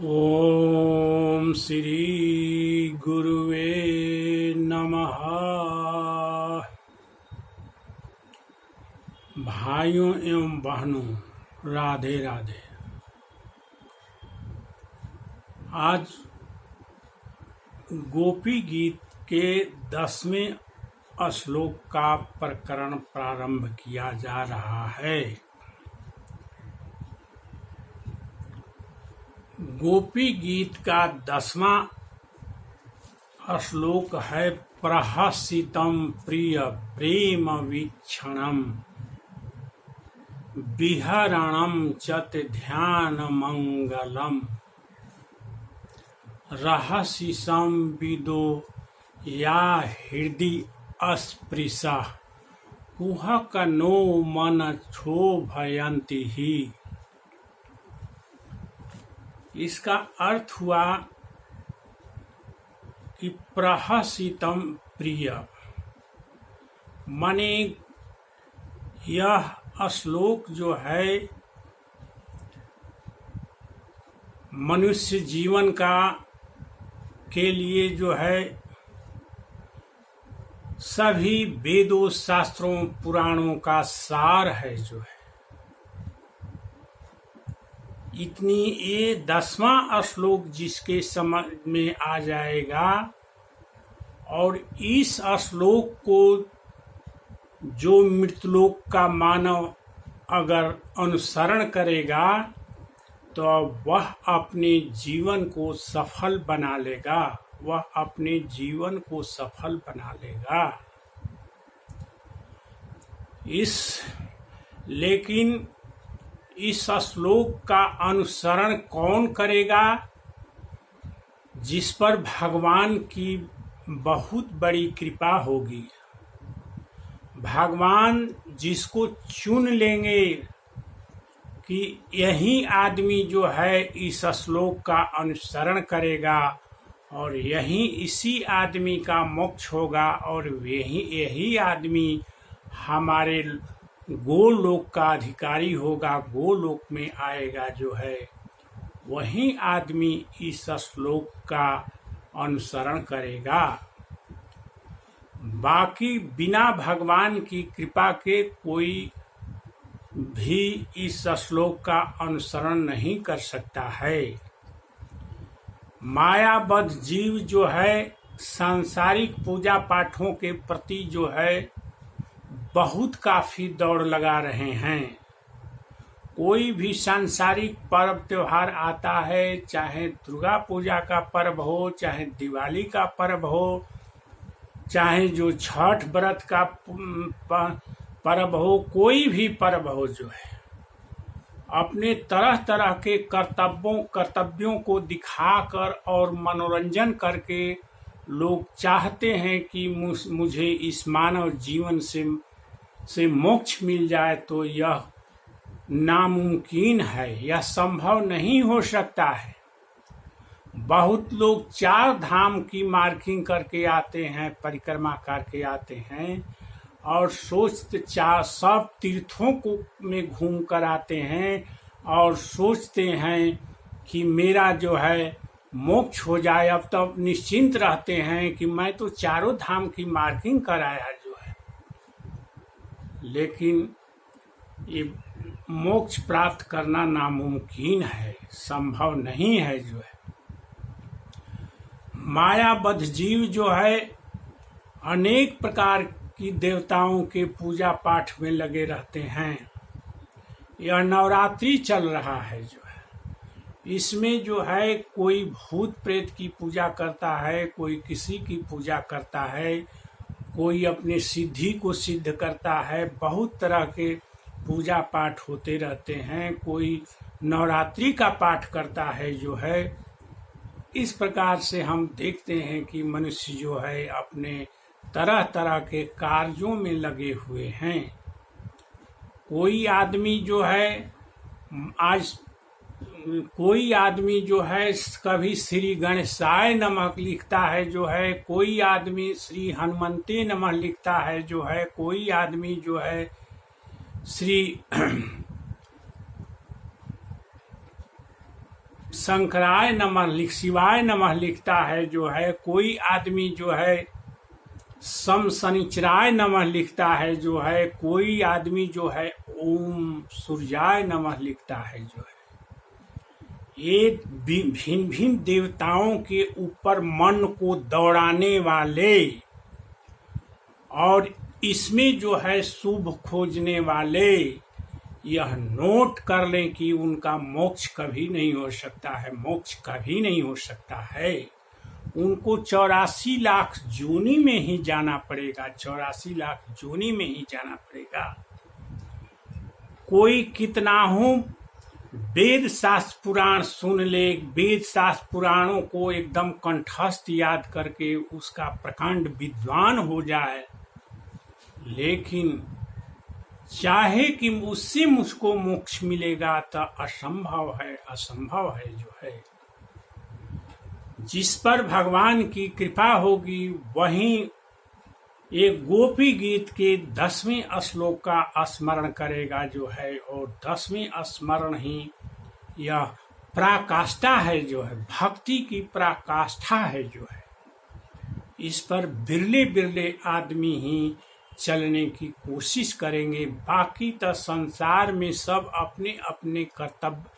ओम श्री गुरुवे नमः। भाइयों एवं बहनों, राधे राधे। आज गोपी गीत के 10वें श्लोक का प्रकरण प्रारंभ किया जा रहा है। गोपी गीत का 10वां श्लोक है प्रहसितं प्रिय प्रेम वीक्षणम विहरणम चत ध्यान मंगलम रहसि संविदो या हृदि अस्पृशा कुहक नो मन क्षोभयन्ति ही। इसका अर्थ हुआ कि प्रहसितं प्रिय माने यह श्लोक जो है मनुष्य जीवन के लिए जो है सभी वेदों शास्त्रों पुराणों का सार है। जो है इतनी ये 10वां श्लोक जिसके समझ में आ जाएगा और इस श्लोक को जो मृतलोक का मानव अगर अनुसरण करेगा तो वह अपने जीवन को सफल बना लेगा। वह अपने जीवन को सफल बना लेगा। लेकिन इस श्लोक का अनुसरण कौन करेगा? जिस पर भगवान की बहुत बड़ी कृपा होगी। भगवान जिसको चुन लेंगे कि यही आदमी जो है इस श्लोक का अनुसरण करेगा और इसी आदमी का मोक्ष होगा और यही आदमी हमारे गोलोक का अधिकारी होगा, गोलोक में आएगा, जो है वही आदमी इस श्लोक का अनुसरण करेगा। बाकी बिना भगवान की कृपा के कोई भी इस श्लोक का अनुसरण नहीं कर सकता है। मायाबद्ध जीव जो है सांसारिक पूजा पाठों के प्रति जो है बहुत काफी दौड़ लगा रहे हैं। कोई भी सांसारिक पर्व त्योहार आता है, चाहे दुर्गा पूजा का पर्व हो, चाहे दिवाली का पर्व हो, चाहे जो छठ व्रत का पर्व हो, कोई भी पर्व हो, जो है अपने तरह तरह के कर्तव्यों को दिखाकर और मनोरंजन करके लोग चाहते हैं कि मुझे इस मानव जीवन से मोक्ष मिल जाए। तो यह नामुमकिन है, यह संभव नहीं हो सकता है। बहुत लोग 4 धाम की मार्किंग करके आते हैं, परिक्रमा करके आते हैं और सब तीर्थों को में घूम कर आते हैं और सोचते हैं कि मेरा जो है मोक्ष हो जाए। अब तब निश्चिंत रहते हैं कि मैं तो 4 धाम की मार्किंग कराया जो है। लेकिन ये मोक्ष प्राप्त करना नामुमकिन है, संभव नहीं है। जो है मायाबद्ध जीव जो है अनेक प्रकार की देवताओं के पूजा पाठ में लगे रहते हैं। यह नवरात्रि चल रहा है। जो है इसमें जो है कोई भूत प्रेत की पूजा करता है, कोई किसी की पूजा करता है, कोई अपने सिद्धि को सिद्ध करता है। बहुत तरह के पूजा पाठ होते रहते हैं। कोई नवरात्रि का पाठ करता है। जो है इस प्रकार से हम देखते हैं कि मनुष्य जो है अपने तरह तरह के कार्यों में लगे हुए हैं। कोई आदमी जो है कभी श्री गणेशाय नमः लिखता है। जो है कोई आदमी श्री हनुमंते नमः लिखता है। जो है कोई आदमी जो है श्री शंकराय नमः शिवाय नमः लिखता है जो है, कोई आदमी जो है सम शनिचराय नमः लिखता है जो है, कोई आदमी जो है ओम सूर्याय नमः लिखता है जो है। ये भिन्न भिन्न देवताओं के ऊपर मन को दौड़ाने वाले और इसमें जो है शुभ खोजने वाले यह नोट कर लें कि उनका मोक्ष कभी नहीं हो सकता है, मोक्ष कभी नहीं हो सकता है। उनको 84 लाख जोनी में ही जाना पड़ेगा, 84 लाख जोनी में ही जाना पड़ेगा। कोई कितना हो वेद शास्त्र पुराण सुन ले, वेद शास्त्र पुराणों को एकदम कंठस्थ याद करके उसका प्रकांड विद्वान हो जाए, लेकिन चाहे कि उससे मुझको मोक्ष मिलेगा तो असंभव है, असंभव है जो है। जिस पर भगवान की कृपा होगी वहीं एक गोपी गीत के 10वें श्लोक का स्मरण करेगा जो है, और 10वें स्मरण ही यह पराकाष्ठा है जो है, भक्ति की पराकाष्ठा है जो है। इस पर बिरले बिरले आदमी ही चलने की कोशिश करेंगे, बाकी तो संसार में सब अपने अपने कर्तव्य,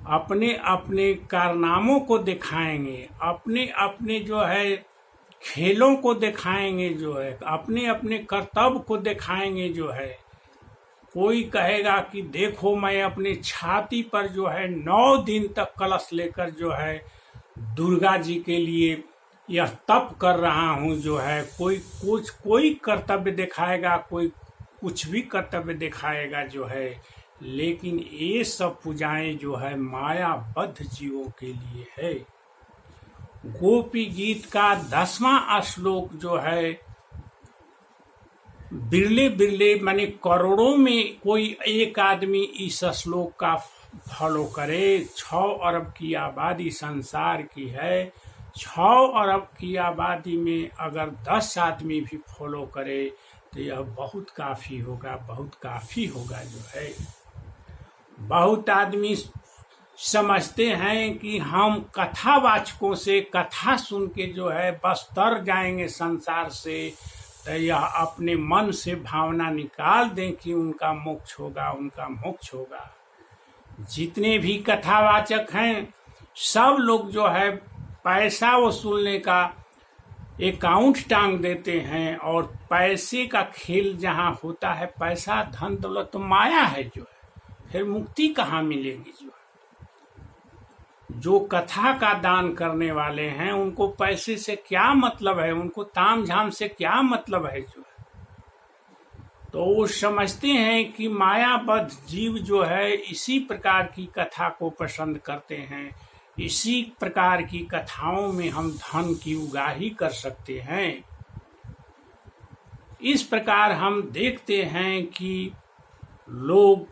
अपने अपने कारनामों को दिखाएंगे, अपने अपने जो है खेलों को दिखाएंगे जो है, अपने अपने कर्तव्य को दिखाएंगे जो है। कोई कहेगा कि देखो मैं अपने छाती पर जो है 9 दिन तक कलश लेकर जो है दुर्गा जी के लिए यह तप कर रहा हूँ जो है। कोई कर्तव्य दिखाएगा, कोई कुछ भी कर्तव्य दिखाएगा जो है, लेकिन ये सब पूजाएं जो है मायाबद्ध जीवों के लिए है। गोपी गीत का 10वां श्लोक जो है, बिरले बिरले माने करोड़ों में कोई एक आदमी इस श्लोक का फॉलो करे। 6 अरब की आबादी संसार की है, 6 अरब की आबादी में अगर 10 आदमी भी फॉलो करे तो यह बहुत काफी होगा, बहुत काफी होगा जो है। बहुत आदमी समझते हैं कि हम कथावाचकों से कथा सुन के जो है बस तर जाएंगे संसार से, तो यह अपने मन से भावना निकाल दें कि उनका मोक्ष होगा, उनका मोक्ष होगा। जितने भी कथावाचक हैं सब लोग जो है पैसा वसूलने का अकाउंट टांग देते हैं, और पैसे का खेल जहाँ होता है, पैसा धन दौलत तो माया है जो है, फिर मुक्ति कहाँ मिलेगी जो है। जो कथा का दान करने वाले हैं उनको पैसे से क्या मतलब है, उनको ताम झाम से क्या मतलब है जो है। तो वो समझते हैं कि मायाबद्ध जीव जो है इसी प्रकार की कथा को पसंद करते हैं, इसी प्रकार की कथाओं में हम धन की उगाही कर सकते हैं। इस प्रकार हम देखते हैं कि लोग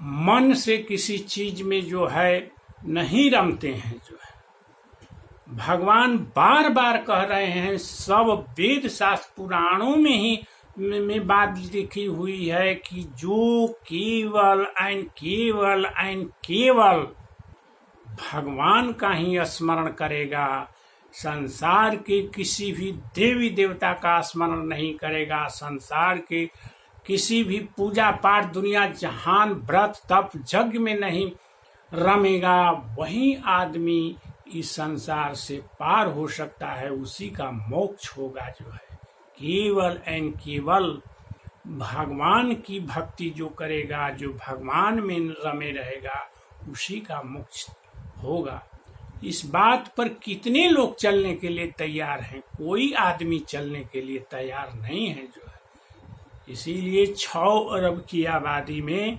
मन से किसी चीज में जो है नहीं रमते हैं जो है। भगवान बार बार कह रहे हैं, सब वेद शास्त्र पुराणों में ही में बात लिखी हुई है कि जो केवल एंड केवल भगवान का ही स्मरण करेगा, संसार के किसी भी देवी देवता का स्मरण नहीं करेगा, संसार के किसी भी पूजा पाठ दुनिया जहान व्रत तप यज्ञ में नहीं रमेगा, वही आदमी इस संसार से पार हो सकता है, उसी का मोक्ष होगा जो है। केवल एंड केवल भगवान की भक्ति जो करेगा, जो भगवान में रमे रहेगा, उसी का मोक्ष होगा। इस बात पर कितने लोग चलने के लिए तैयार हैं? कोई आदमी चलने के लिए तैयार नहीं है जो है। इसीलिए 6 अरब की आबादी में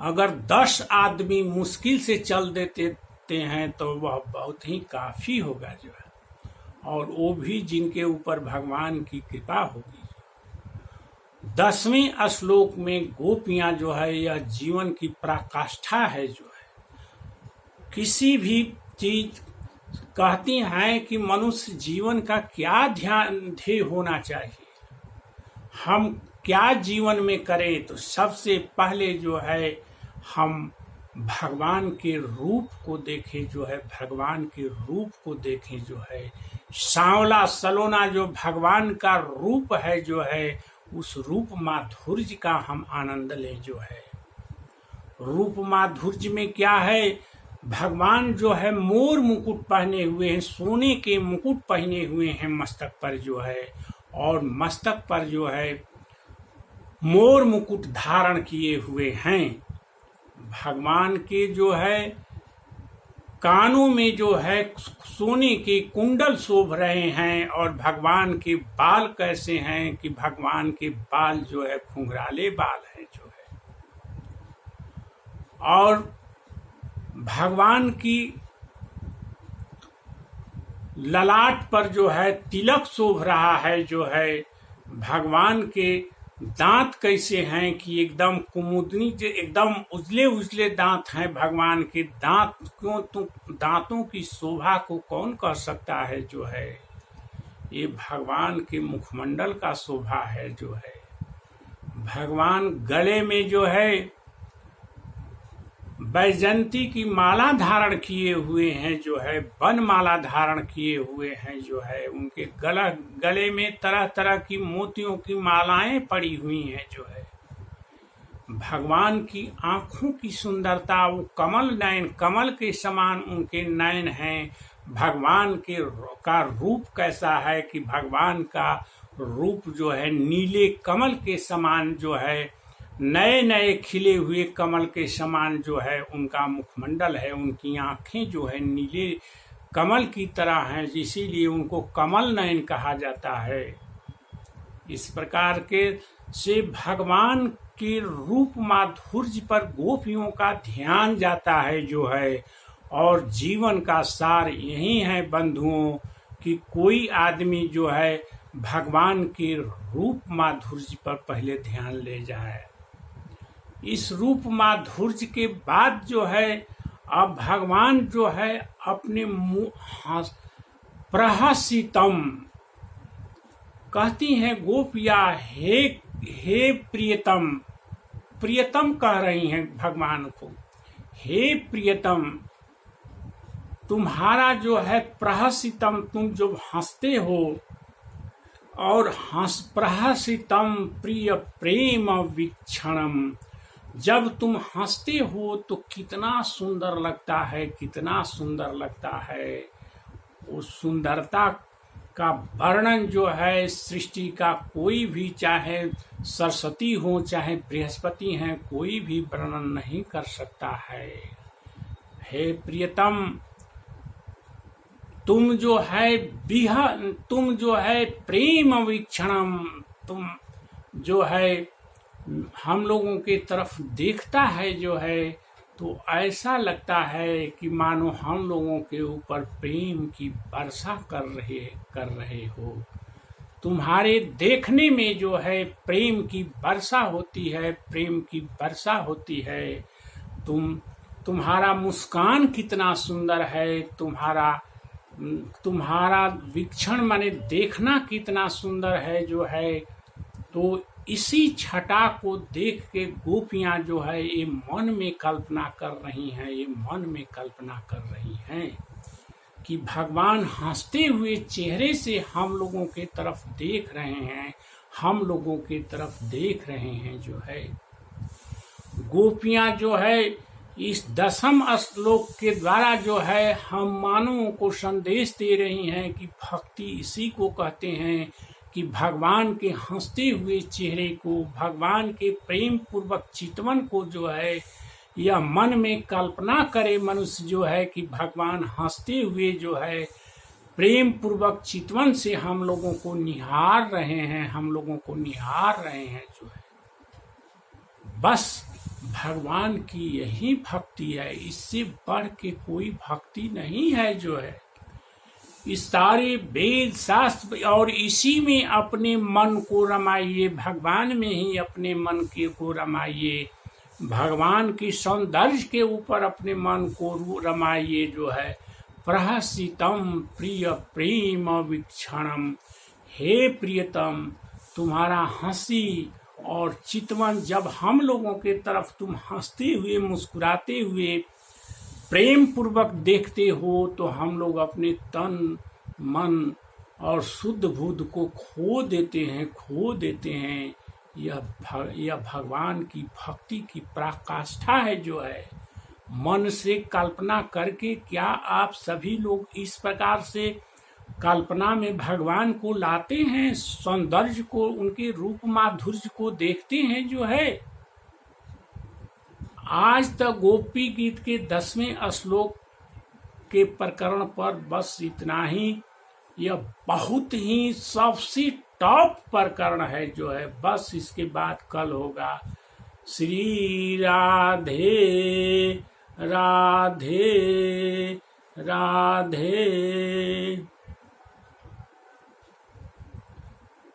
अगर 10 आदमी मुश्किल से चल देते हैं तो वह बहुत ही काफी होगा जो है, और वो भी जिनके ऊपर भगवान की कृपा होगी। 10वें श्लोक में गोपियां जो है यह जीवन की पराकाष्ठा है जो है। किसी भी चीज कहती हैं कि मनुष्य जीवन का क्या ध्येय होना चाहिए, हम क्या जीवन में करें, तो सबसे पहले जो है हम भगवान के रूप को देखें, जो है भगवान के रूप को देखें, जो है सांवला सलोना जो भगवान का रूप है, जो है उस रूप माधुर्य का हम आनंद लें। जो है रूप माधुर्य में क्या है, भगवान जो है मोर मुकुट पहने हुए हैं, सोने के मुकुट पहने हुए हैं मस्तक पर, जो है और मस्तक पर जो है मोर मुकुट धारण किए हुए हैं। भगवान के जो है कानों में जो है सोने के कुंडल शोभ रहे हैं, और भगवान के बाल कैसे हैं कि भगवान के बाल जो है घुंघराले बाल हैं, जो है और भगवान की ललाट पर जो है तिलक शोभ रहा है। जो है भगवान के दांत कैसे हैं कि एकदम कुमुदनी, जो एकदम उजले उजले दांत हैं भगवान के दांत। क्यों, तो दांतों की शोभा को कौन कह सकता है, जो है ये भगवान के मुखमंडल का शोभा है। जो है भगवान गले में जो है बैजंती की माला धारण किए हुए हैं, जो है वन माला धारण किए हुए हैं। जो है उनके गले में तरह तरह की मोतियों की मालाएं पड़ी हुई हैं। जो है भगवान की आंखों की सुंदरता, वो कमल नयन, कमल के समान उनके नयन हैं। भगवान के का रूप कैसा है कि भगवान का रूप जो है नीले कमल के समान, जो है नए नए खिले हुए कमल के समान जो है उनका मुखमंडल है। उनकी आंखें जो है नीले कमल की तरह हैं, इसीलिए उनको कमल नयन कहा जाता है। इस प्रकार के से भगवान के रूप माधुर्य पर गोपियों का ध्यान जाता है। जो है और जीवन का सार यही है बंधुओं कि कोई आदमी जो है भगवान के रूप माधुर्य पर पहले ध्यान ले जाए। इस रूप माधुर्य के बाद जो है अब भगवान जो है अपने प्रहसितम कहती हैं गोपिया, हे प्रियतम, प्रियतम कह रही हैं भगवान को, हे प्रियतम तुम्हारा जो है प्रहसितम, तुम जो हंसते हो, और प्रहसितम प्रिय प्रेम वीक्षणम, जब तुम हंसते हो तो कितना सुंदर लगता है, कितना सुंदर लगता है। उस सुंदरता का वर्णन जो है सृष्टि का कोई भी, चाहे सरस्वती हो चाहे बृहस्पति हैं, कोई भी वर्णन नहीं कर सकता है। हे प्रियतम तुम जो है प्रेम वीक्षणम, तुम जो है हम लोगों के तरफ देखता है, जो है तो ऐसा लगता है कि मानो हम लोगों के ऊपर प्रेम की वर्षा कर रहे हो। तुम्हारे देखने में जो है प्रेम की वर्षा होती है, प्रेम की वर्षा होती है। तुम्हारा मुस्कान कितना सुंदर है, तुम्हारा वीक्षण माने देखना कितना सुंदर है। जो है तो इसी छटा को देख के गोपियां जो है ये मन में कल्पना कर रही हैं, ये मन में कल्पना कर रही हैं कि भगवान हंसते हुए चेहरे से हम लोगों के तरफ देख रहे हैं, हम लोगों के तरफ देख रहे हैं। जो है गोपियां जो है इस 10वें श्लोक के द्वारा जो है हम मानवों को संदेश दे रही हैं कि भक्ति इसी को कहते हैं कि भगवान के हंसते हुए चेहरे को, भगवान के प्रेम पूर्वक चितवन को जो है यह मन में कल्पना करे मनुष्य जो है कि भगवान हंसते हुए जो है प्रेम पूर्वक चितवन से हम लोगों को निहार रहे हैं, हम लोगों को निहार रहे हैं। जो है बस भगवान की यही भक्ति है, इससे बढ़ के कोई भक्ति नहीं है। जो है इस सारे वेद शास्त्र और इसी में अपने मन को रमाइए, भगवान में ही अपने मन को रमाइए, भगवान की सौंदर्य के ऊपर अपने मन को रमाइए। जो है प्रहसितम प्रिय प्रेम वीक्षणम, हे प्रियतम तुम्हारा हंसी और चितवन जब हम लोगों के तरफ तुम हंसते हुए मुस्कुराते हुए प्रेम पूर्वक देखते हो तो हम लोग अपने तन मन और शुद्ध बुद्ध को खो देते हैं। यह भगवान की भक्ति की पराकाष्ठा है जो है। मन से कल्पना करके क्या आप सभी लोग इस प्रकार से कल्पना में भगवान को लाते हैं, सौंदर्य को, उनके रूप माधुर्य को देखते हैं जो है। आज तक गोपी गीत के 10वें श्लोक के प्रकरण पर बस इतना ही। यह बहुत ही सबसे टॉप प्रकरण है जो है। बस इसके बाद कल होगा। श्री राधे राधे राधे।